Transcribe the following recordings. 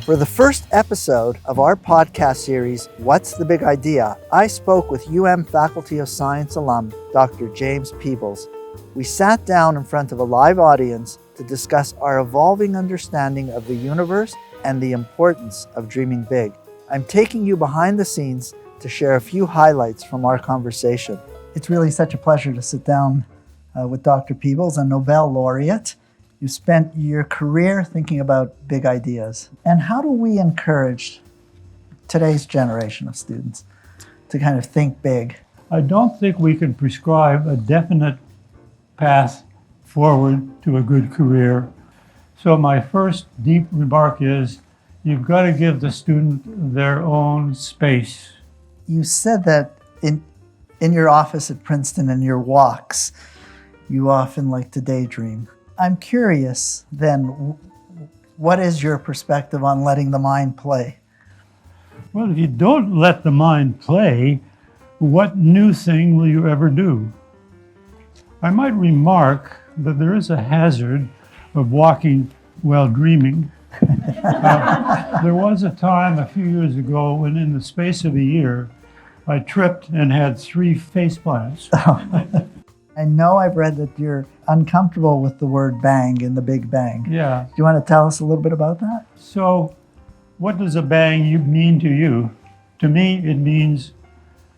For the first episode of our podcast series, What's the Big Idea?, I spoke with Faculty of Science alum, Dr. James Peebles. We sat down in front of a live audience to discuss our evolving understanding of the universe and the importance of dreaming big. I'm taking you behind the scenes to share a few highlights from our conversation. It's really such a pleasure to sit down with Dr. Peebles, a Nobel Laureate. You spent your career thinking about big ideas. And how do we encourage today's generation of students to kind of think big? I don't think we can prescribe a definite path forward to a good career. So my first deep remark is, you've got to give the student their own space. You said that in your office at Princeton and your walks, you often like to daydream. I'm curious then, what is your perspective on letting the mind play? Well, if you don't let the mind play, what new thing will you ever do? I might remark that there is a hazard of walking while dreaming. There was a time a few years ago when in the space of a year, I tripped and had 3 face plants. I know I've read that you're uncomfortable with the word bang in the Big Bang. Yeah. Do you want to tell us a little bit about that? So, what does a bang mean to you? To me, it means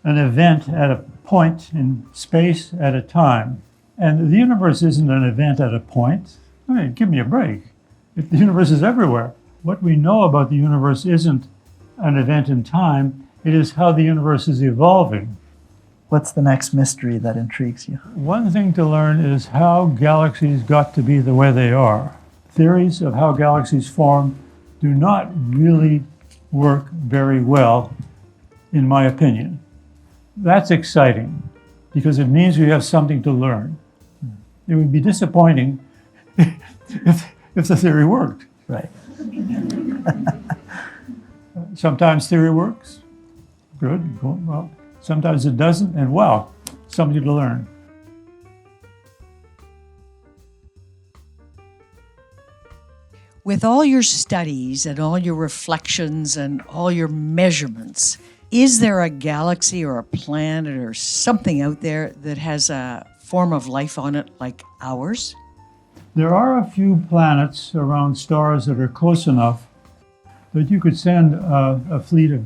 an event at a point in space at a time. And the universe isn't an event at a point. I mean, give me a break. The universe is everywhere. What we know about the universe isn't an event in time, it is how the universe is evolving. What's the next mystery that intrigues you? One thing to learn is how galaxies got to be the way they are. Theories of how galaxies form do not really work very well, in my opinion. That's exciting, because it means we have something to learn. It would be disappointing if the theory worked. Right. Sometimes theory works. Good. Well, sometimes it doesn't, and wow, something to learn. With all your studies and all your reflections and all your measurements, is there a galaxy or a planet or something out there that has a form of life on it like ours? There are a few planets around stars that are close enough that you could send a fleet of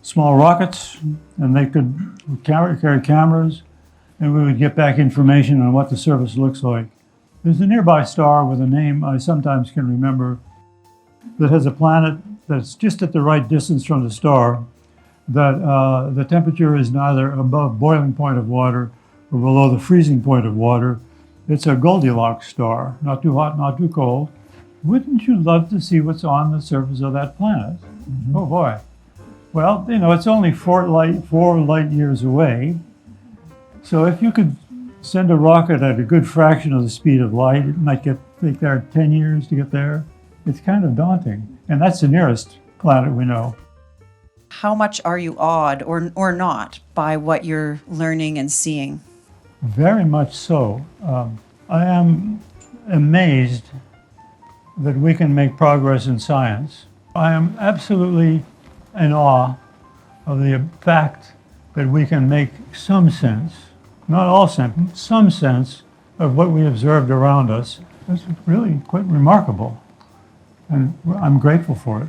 small rockets, and they could carry cameras, and we would get back information on what the surface looks like. There's a nearby star with a name I sometimes can remember that has a planet that's just at the right distance from the star, that the temperature is neither above boiling point of water or below the freezing point of water. It's a Goldilocks star, not too hot, not too cold. Wouldn't you love to see what's on the surface of that planet? Mm-hmm. Oh boy. Well, it's only 4 light years away. So if you could send a rocket at a good fraction of the speed of light, it might take there 10 years to get there. It's kind of daunting. And that's the nearest planet we know. How much are you awed or not by what you're learning and seeing? Very much so. I am amazed that we can make progress in science. I am absolutely in awe of the fact that we can make some sense, not all sense, some sense of what we observed around us. It's really quite remarkable, and I'm grateful for it.